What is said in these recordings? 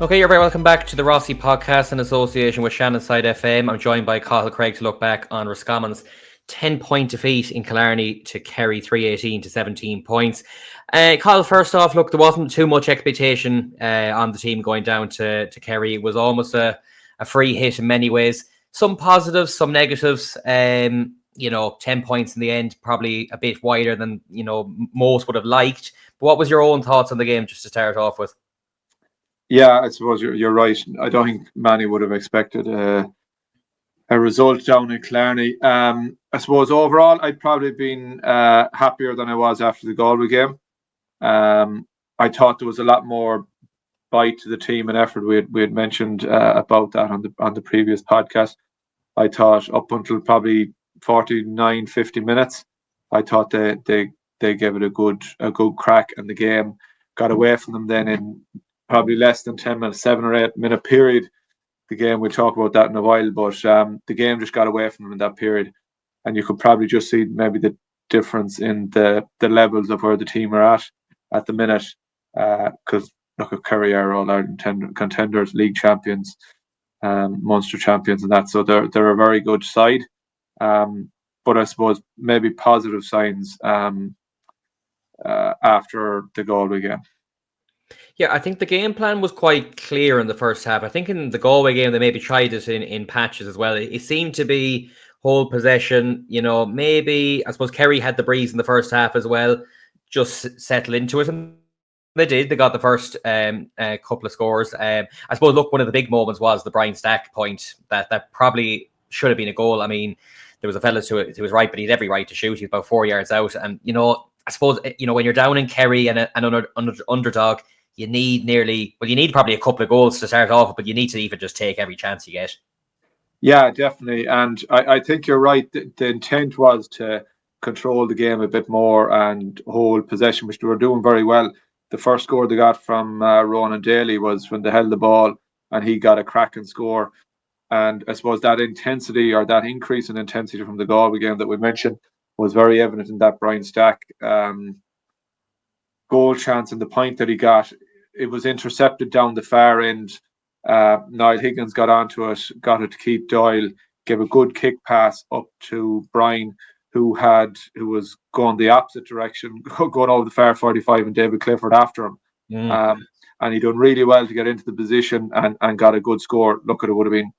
Okay, you're very welcome back to the Rossie Podcast in association with Shannonside FM. I'm joined by Cathal Cregg to look back on Roscommon's 10-point defeat in Killarney to Kerry, 318 to 17 points. Cathal, first off, look, there wasn't too much expectation on the team going down to Kerry. It was almost a free hit in many ways. Some positives, some negatives. 10 points in the end, probably a bit wider than, most would have liked. But what was your own thoughts on the game, just to start off with? Yeah, I suppose you're right. I don't think Manny would have expected a result down in Killarney. I suppose overall, I'd probably been happier than I was after the Galway game. I thought there was a lot more bite to the team and effort. We had mentioned about that on the previous podcast. I thought up until probably 49, 50 minutes, I thought they gave it a good crack, and the game got away from them then in probably less than 10 minutes, 7 or 8 minute period. The game, we'll talk about that in a while, but the game just got away from them in that period. And you could probably just see maybe the difference in the levels of where the team are at the minute. Because look at Kerry are All-Ireland contenders, league champions, Munster champions and that. So they're a very good side. But I suppose maybe positive signs after the Galway game. Yeah, I think the game plan was quite clear in the first half. I think in the Galway game, they maybe tried it in patches as well. It seemed to be hold possession. Maybe, I suppose Kerry had the breeze in the first half as well, just settle into it. And they did. They got the first couple of scores. I suppose, look, one of the big moments was the Brian Stack point that probably should have been a goal. I mean, there was a fella to it who was right, but he had every right to shoot. He was about 4 yards out. And, I suppose, when you're down in Kerry and an underdog, you need probably a couple of goals to start off, but you need to even just take every chance you get. Yeah, definitely. And I think you're right. The intent was to control the game a bit more and hold possession, which they were doing very well. The first score they got from Ronan Daly was when they held the ball and he got a cracking score. And I suppose that intensity, or that increase in intensity from the Galway game that we mentioned, was very evident in that Brian Stack goal chance, and the point that he got, it was intercepted down the far end. Niall Higgins got onto it, got it to Keith Doyle, gave a good kick pass up to Brian, who was going the opposite direction, going over the far 45, and David Clifford after him. And he done really well to get into the position and got a good score. Look, it would have been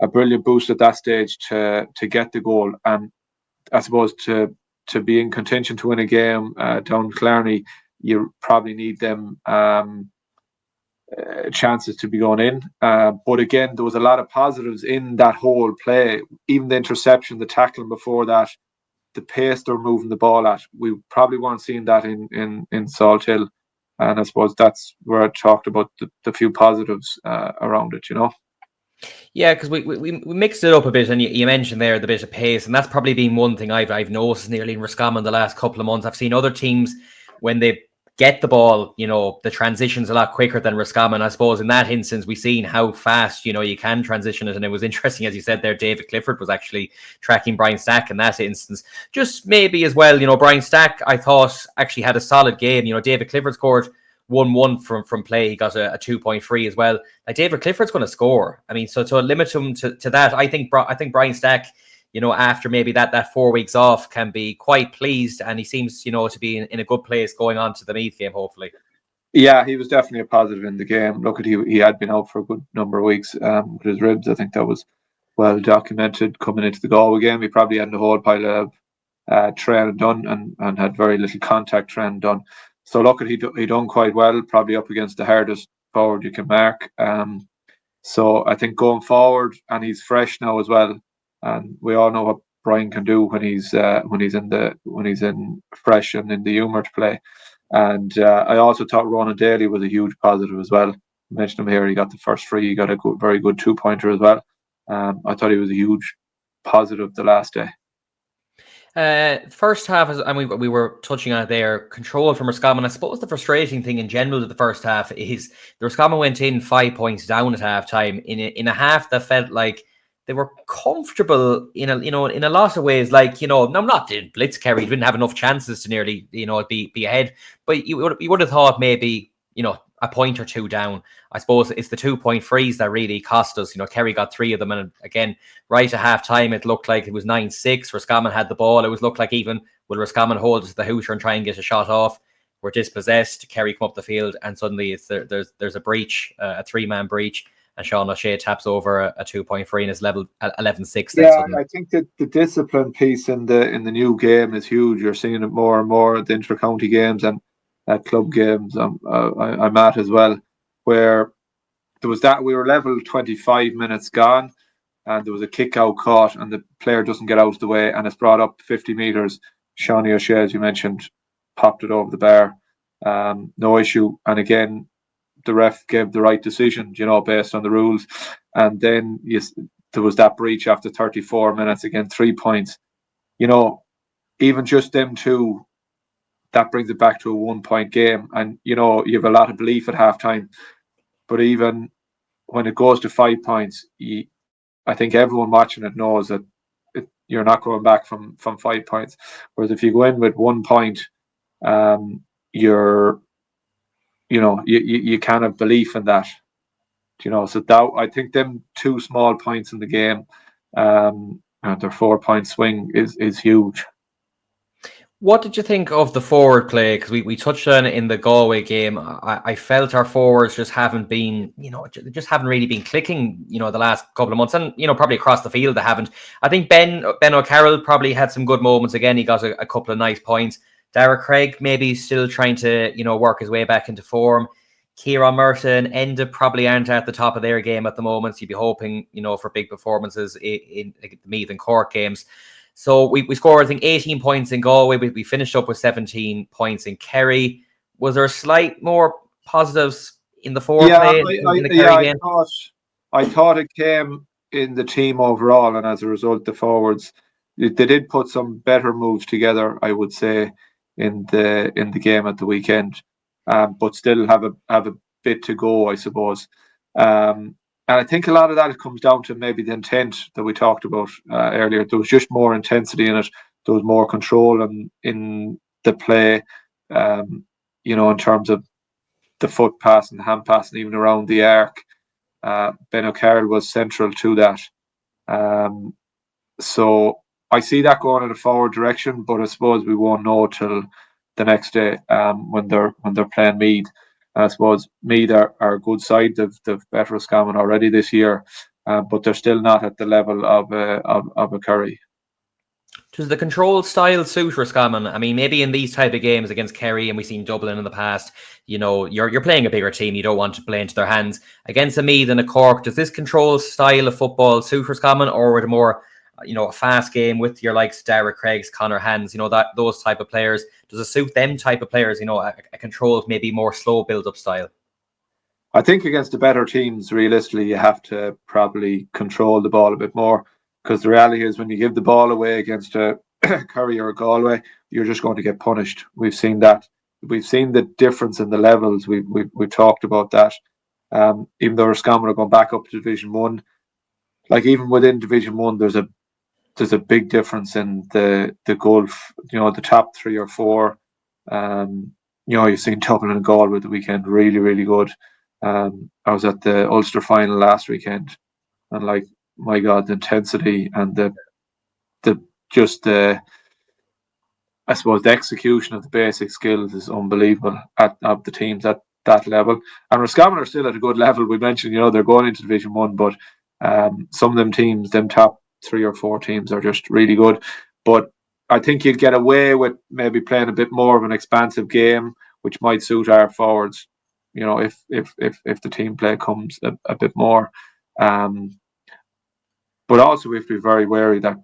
a brilliant boost at that stage to get the goal. And I suppose to be in contention to win a game down Killarney, you probably need them chances to be going in. But again, there was a lot of positives in that whole play. Even the interception, the tackling before that, the pace they're moving the ball at. We probably weren't seeing that in Salt Hill. And I suppose that's where I talked about the few positives around it, Yeah, because we mixed it up a bit, and you mentioned there the bit of pace, and that's probably been one thing I've noticed nearly in Roscommon the last couple of months. I've seen other teams, when they get the ball, the transition's a lot quicker than Roscommon. I suppose in that instance, we've seen how fast, you can transition it. And it was interesting, as you said there, David Clifford was actually tracking Brian Stack in that instance. Just maybe as well, Brian Stack, I thought, actually had a solid game. David Clifford scored 1-1 from play. He got a 2.3 as well. Like, David Clifford's going to score. I mean, so to limit him to that, I think Brian Stack, after maybe that 4 weeks off, can be quite pleased, and he seems, to be in a good place going on to the Meath game, hopefully. Yeah, he was definitely a positive in the game. Look, he had been out for a good number of weeks with his ribs. I think that was well documented coming into the Galway game. He probably had a whole pile of training done and had very little contact training done. So look, he done quite well, probably up against the hardest forward you can mark. So I think going forward, and he's fresh now as well. And we all know what Brian can do when he's in fresh and in the humour to play. And I also thought Ronan Daly was a huge positive as well. I mentioned him here. He got the first free. He got a very good 2-pointer as well. I thought he was a huge positive the last day. First half, and we were touching on it there, control from Roscommon. I suppose the frustrating thing in general to the first half is the Roscommon went in 5 points down at half time in a half that felt like they were comfortable in a lot of ways. Like, I'm not in blitz Kerry, didn't have enough chances to nearly, be ahead. But you would have thought maybe, a point or two down. I suppose it's the 2-point freeze that really cost us. Kerry got 3 of them, and again, right at half time, it looked like it was 9-6. Roscommon had the ball. It looked like even will Roscommon hold it to the hooter and try and get a shot off. We're dispossessed. Kerry come up the field, and suddenly there's a breach, a 3-man breach, and Sean O'Shea taps over a 2-point free and is level at 11-6. Yeah, I think that the discipline piece in the new game is huge. You're seeing it more and more at the inter-county games and at club games. I'm at as well, where there was that we were level 25 minutes gone, and there was a kick out caught, and the player doesn't get out of the way, and it's brought up 50 meters. Shawnee O'Shea, as you mentioned, popped it over the bar, no issue. And again, the ref gave the right decision, based on the rules. And then there was that breach after 34 minutes, again 3 points. Even just them two, that brings it back to a 1-point game. And you have a lot of belief at halftime, but even when it goes to 5 points, I think everyone watching it knows that you're not going back from 5 points. Whereas if you go in with 1 point, you kind of belief in that. So that, I think them 2 small points in the game, and their 4-point swing is huge. What did you think of the forward play? Because we touched on it in the Galway game. I felt our forwards just haven't been, just haven't really been clicking, the last couple of months. And, probably across the field they haven't. I think Ben O'Carroll probably had some good moments again. He got a couple of nice points. Darragh Cregg maybe still trying to, work his way back into form. Kieran Merton, Enda probably aren't at the top of their game at the moment. So you'd be hoping, for big performances in the Meath and Cork games. So we scored, I think, 18 points in Galway. We finished up with 17 points in Kerry. Was there slight more positives in the forward play in the Kerry game? I thought it came in the team overall, and as a result, the forwards they did put some better moves together, I would say, in the game at the weekend, but still have a bit to go, I suppose. And I think a lot of that comes down to maybe the intent that we talked about earlier. There was just more intensity in it. There was more control in the play, in terms of the foot pass and the hand pass and even around the arc. Ben O'Carroll was central to that. So I see that going in a forward direction, but I suppose we won't know till the next day when they're playing Meath. I suppose Meath are a good side. They've better Roscommon already this year, but they're still not at the level of a Kerry. Does the control style suit Roscommon? I mean, maybe in these type of games against Kerry, and we've seen Dublin in the past, you're playing a bigger team. You don't want to play into their hands. Against a Meath and a Cork, does this control style of football suit Roscommon, or would it more, a fast game with your likes Darragh Cregg, Conor Hands, those type of players? Does it suit them type of players, a controlled, maybe more slow build-up style? I think against the better teams, realistically, you have to probably control the ball a bit more, because the reality is when you give the ball away against a Kerry or a Galway, you're just going to get punished. We've seen that. We've seen the difference in the levels. We've talked about that. Even though Roscommon are going back up to Division 1, like even within Division 1, there's a big difference in the golf, the top 3 or 4. You've seen Dublin and Galway the weekend, really, really good. I was at the Ulster final last weekend, and my God, the intensity and the I suppose the execution of the basic skills is unbelievable of the teams at that level. And Roscommon are still at a good level. We mentioned, they're going into Division 1, but some of them teams, them top 3 or 4 teams are just really good. But I think you'd get away with maybe playing a bit more of an expansive game, which might suit our forwards, if the team play comes a bit more. But also we have to be very wary that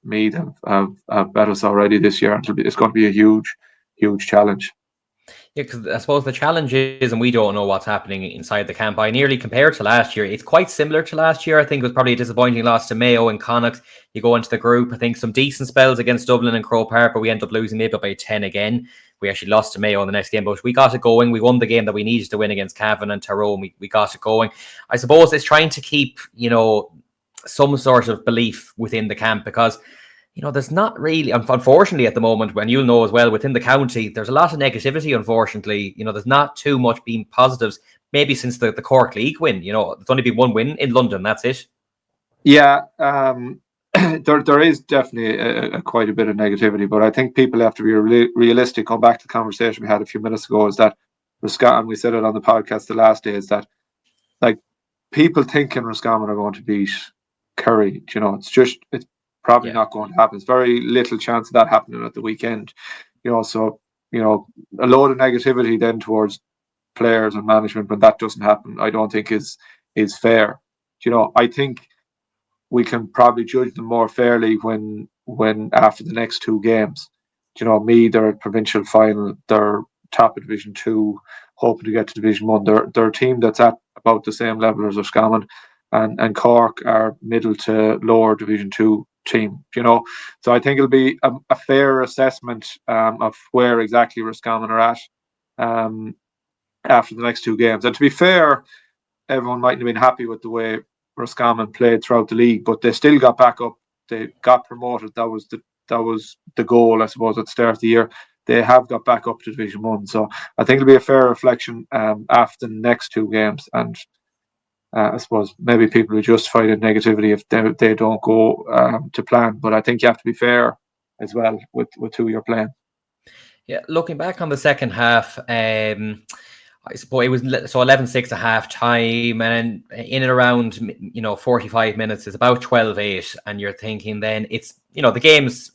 Meath have bet us already this year. It's going to be a huge challenge. Yeah, because I suppose the challenge is, and we don't know what's happening inside the camp. I nearly compared to last year. It's quite similar to last year. I think it was probably a disappointing loss to Mayo and Connacht. You go into the group, I think some decent spells against Dublin and Croke Park, but we end up losing maybe by 10 again. We actually lost to Mayo in the next game, but we got it going. We won the game that we needed to win against Cavan and Tyrone. We got it going. I suppose it's trying to keep, some sort of belief within the camp, because there's not really, unfortunately, at the moment, when you'll know as well, within the county, there's a lot of negativity, unfortunately. There's not too much being positives, maybe since the Cork League win. There's only been one win in London, that's it. Yeah, there is definitely quite a bit of negativity, but I think people have to be realistic. Going back to the conversation we had a few minutes ago, is that Roscommon, we said it on the podcast the last day, is that like people thinking Roscommon are going to beat Kerry. It's probably not going to happen. There's very little chance of that happening at the weekend. So a load of negativity then towards players and management when that doesn't happen, I don't think is fair. I think we can probably judge them more fairly when after the next two games. They're at provincial final, they're top of Division 2, hoping to get to Division 1. They're a team that's at about the same level as Roscommon, and Cork are middle to lower Division 2 team. So I think it'll be a fair assessment of where exactly Roscommon are at after the next two games. And to be fair, everyone mightn't have been happy with the way Roscommon played throughout the league, but they still got back up. They got promoted. That was the goal, I suppose, at the start of the year. They have got back up to Division 1. So I think it'll be a fair reflection after the next two games. And I suppose maybe people will justify the negativity if they don't go to plan. But I think you have to be fair as well with who you're playing. Yeah, looking back on the second half, I suppose it was 11-6 at half time, and in and around 45 minutes is about 12-8, and you're thinking then it's the game's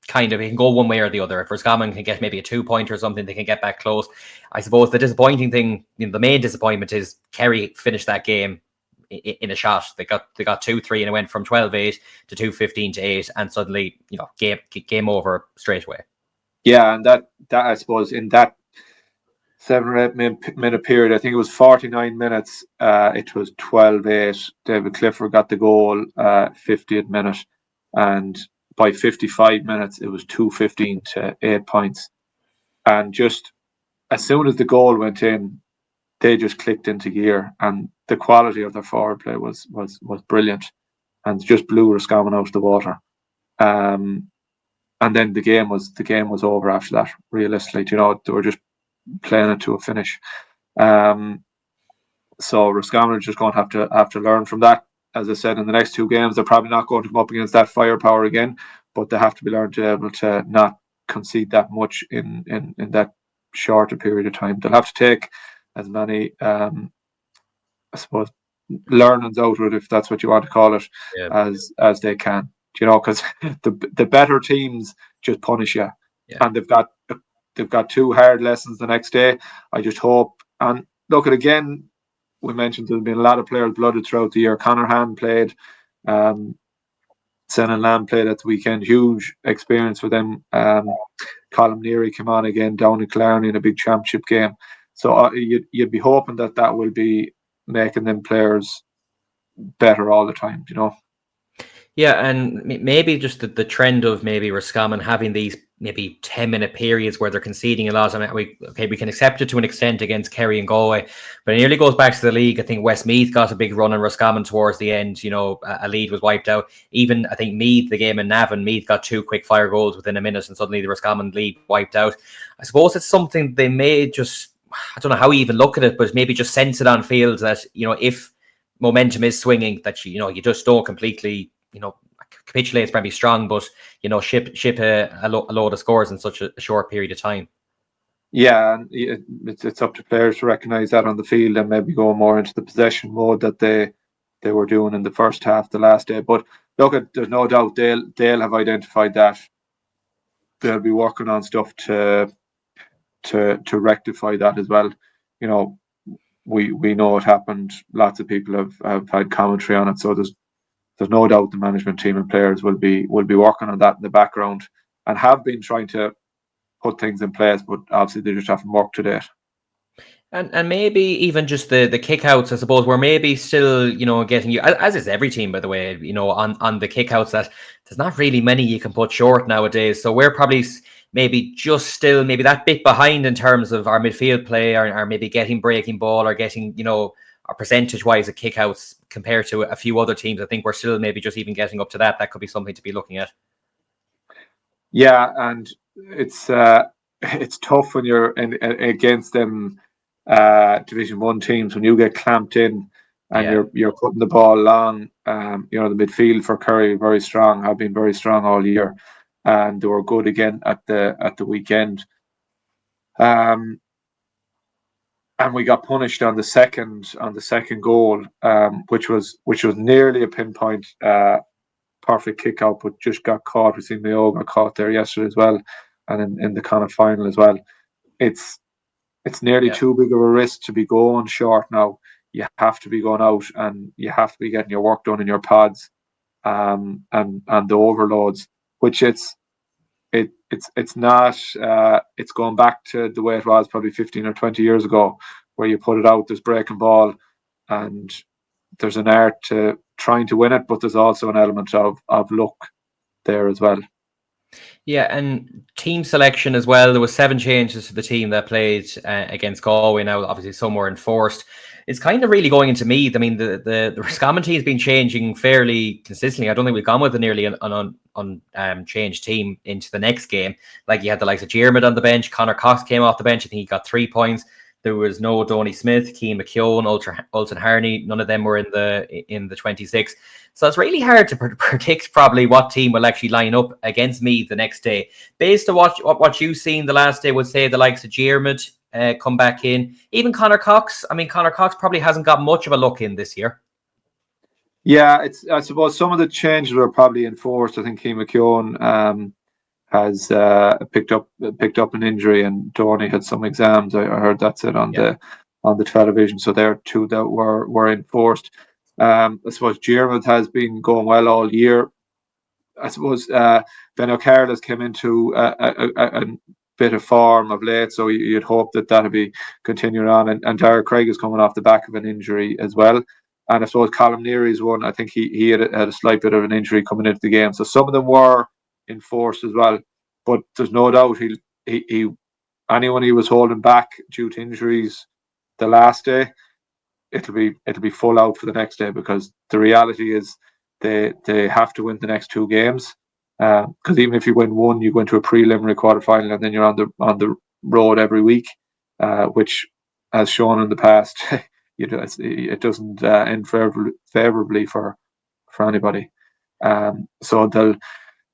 kind of, it can go one way or the other. If Roscommon can get maybe a 2-pointer or something, they can get back close. I suppose the disappointing thing, the main disappointment is Kerry finished that game in a shot. They got 2-3 and it went from 12-8 to 2-15 to 8, and suddenly game over straight away. Yeah, and that I suppose in that 7 or 8 minute period, I think it was 49 minutes. It was 12-8. David Clifford got the goal 50th minute, and by 55 minutes, it was 2-15 to 8 points. And just as soon as the goal went in, they just clicked into gear, and the quality of their forward play was brilliant, and just blew Roscommon out of the water. And then the game was over after that. Realistically, they were just playing it to a finish. So Roscommon are just going to have to learn from that. As I said, in the next two games, they're probably not going to come up against that firepower again, but they have to be learned to be able to not concede that much in that shorter period of time. They'll have to take as many, I suppose, learnings out of it, if that's what you want to call it, as they can. Because the better teams just punish you, and they've got two hard lessons the next day. I just hope. And look, at again, we mentioned there's been a lot of players blooded throughout the year. Conor Hann played, Senan Lamb played at the weekend. Huge experience for them. Colm Neary came on again down in Killarney in a big championship game. So you'd be hoping that will be making them players better all the time, Yeah, and maybe just the trend of maybe Roscommon having these maybe 10-minute periods where they're conceding a lot. I mean, we can accept it to an extent against Kerry and Galway, but it nearly goes back to the league. I think Westmeath got a big run on Roscommon towards the end. A lead was wiped out. Even I think Meath, the game in Navan, Meath got 2 quick fire goals within a minute, and suddenly the Roscommon lead wiped out. I suppose it's something they may just, I don't know how you even look at it, but maybe just sense it on field that if momentum is swinging, that you just don't completely capitulate is probably strong, but ship a load of scores in such a short period of time. Yeah, and it's up to players to recognise that on the field and maybe go more into the possession mode that they were doing in the first half the last day. But look, there's no doubt they'll have identified that. They'll be working on stuff to rectify that as well. We know it happened. Lots of people have had commentary on it, so there's no doubt the management team and players will be working on that in the background and have been trying to put things in place, but obviously they just haven't worked to date. And maybe even just the kickouts, I suppose, we're maybe still, getting you, as is every team, by the way, on the kickouts, that there's not really many you can put short nowadays. So we're probably maybe just still maybe that bit behind in terms of our midfield play, or maybe getting breaking ball, or getting, our percentage-wise of kickouts compared to a few other teams. I think we're still maybe just even getting up to that. That could be something to be looking at. Yeah, and it's tough when you're against them Division One teams when you get clamped in and Yeah. you're putting the ball long. The midfield for Kerry very strong, have been very strong all year, and they were good again at the weekend. Um, and we got punished on the second goal, which was nearly a pinpoint perfect kick out, but just got caught. We've seen Mayo got caught there yesterday as well, and in the kind of final as well. It's nearly Yeah. too big of a risk to be going short now. You have to be going out, and you have to be getting your work done in your pods, and the overloads, which it's not. It's going back to the way it was probably 15 or 20 years ago, where you put it out, there's breaking ball, and there's an art to trying to win it, but there's also an element of luck there as well. Yeah, and team selection as well. There was 7 changes to the team that played against Galway. Now, obviously, some were enforced. It's kind of really going into Meath. I mean, the Roscommon team has been changing fairly consistently. I don't think we've gone with a nearly changed team into the next game. Like, you had the likes of Diarmuid on the bench. Conor Cox came off the bench. I think he got 3 points. There was no Donny Smith, Keane McKeown, Ulton Harney. None of them were in the 26. So it's really hard to predict probably what team will actually line up against me the next day. Based on what you've seen the last day, would say the likes of Diarmuid come back in. Even Conor Cox. I mean, Conor Cox probably hasn't got much of a look in this year. Yeah, I suppose some of the changes were probably enforced. I think Keane McKeown has picked up an injury, and Donny had some exams. I heard that said on the television. So there are 2 that were enforced. I suppose Diarmuid has been going well all year. I suppose Ben O'Carroll has come into a bit of form of late, so you'd hope that'll be continuing on. And Darragh Cregg is coming off the back of an injury as well. And I suppose Colm Neary's one. I think he had a slight bit of an injury coming into the game. So some of them were enforced as well. But there's no doubt he anyone he was holding back due to injuries the last day, it'll be full out for the next day, because the reality is they have to win the next 2 games, because even if you win one, you go into a preliminary quarterfinal, and then you're on the road every week, which, as shown in the past, it doesn't end favorably for anybody. So they'll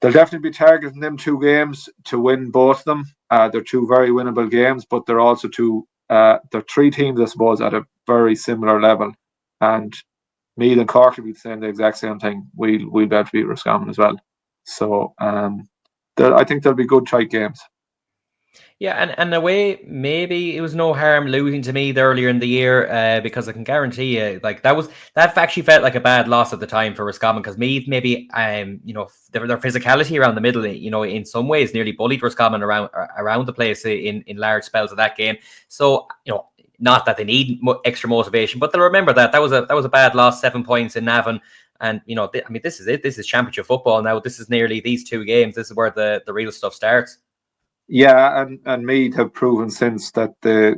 definitely be targeting them 2 games to win both of them. They're 2 very winnable games, but they're also 2. They're 3 teams, I suppose, at a very similar level, and Meath and Cork will be saying the exact same thing. We'll be able to beat Roscommon as well. So I think there'll be good tight games. Yeah, and in a way, maybe it was no harm losing to Meath earlier in the year, because I can guarantee you, like, that actually felt like a bad loss at the time for Roscommon, because Meath maybe, their physicality around the middle, in some ways nearly bullied Roscommon around the place in large spells of that game. So, not that they need extra motivation, but they'll remember that was a bad loss, 7 points in Navan. And, this is it. This is championship football now. This is nearly these 2 games. This is where the real stuff starts. Yeah, and Meath have proven since that they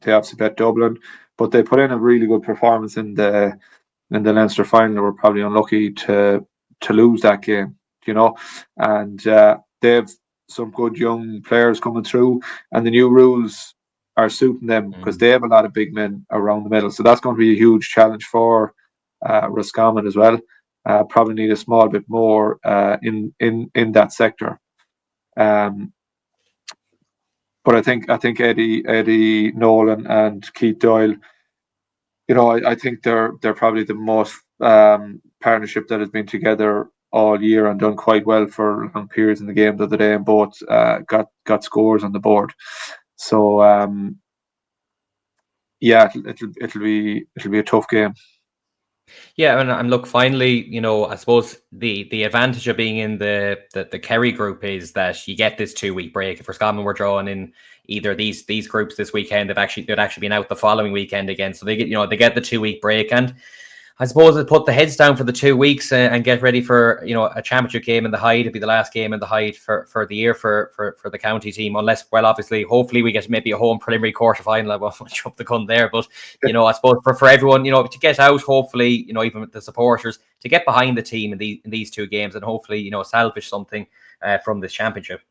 obviously bet Dublin, but they put in a really good performance in the Leinster final. They were probably unlucky to lose that game, and they've some good young players coming through, and the new rules are suiting them, because they have a lot of big men around the middle. So that's going to be a huge challenge for Roscommon as well. Probably need a small bit more in that sector. But I think Eddie Nolan and Keith Doyle, I think they're probably the most partnership that has been together all year and done quite well for long periods in the game the other day, and both got scores on the board. So it'll be a tough game. Yeah, and look, finally, I suppose the advantage of being in the Kerry group is that you get this 2-week break. If Roscommon were drawing in either these groups this weekend, they'd actually been out the following weekend again. So they get the 2-week break, and I suppose it put the heads down for the 2 weeks and get ready for, you know, a championship game in the Hyde. It'd be the last game in the Hyde for the year for the county team, unless, well, obviously, hopefully we get maybe a home preliminary quarter final. I won't jump the gun there, but you know, I suppose for everyone, you know, to get out, hopefully, you know, even with the supporters, to get behind the team in these 2 games, and hopefully, you know, salvage something from this championship.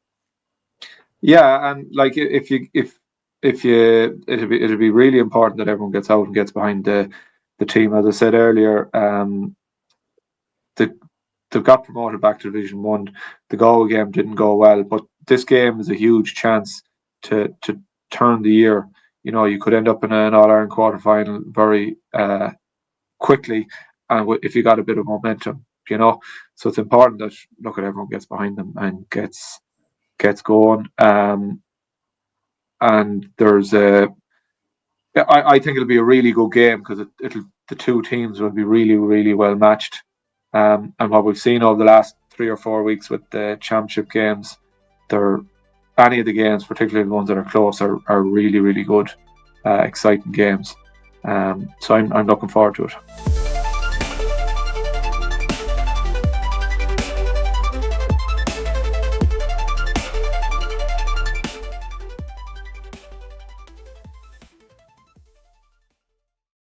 Yeah, and like if you it'll be really important that everyone gets out and gets behind the team. As I said earlier, they've got promoted back to Division 1. The Galway game didn't go well, but this game is a huge chance to turn the year. You know, you could end up in an All-Ireland quarter-final very quickly, and if you got a bit of momentum, you know. So it's important that everyone gets behind them and gets going. And there's I think it'll be a really good game because the 2 teams will be really, really well matched. And what we've seen over the last 3 or 4 weeks with the championship games, any of the games, particularly the ones that are close, are really, really good, exciting games. So I'm looking forward to it.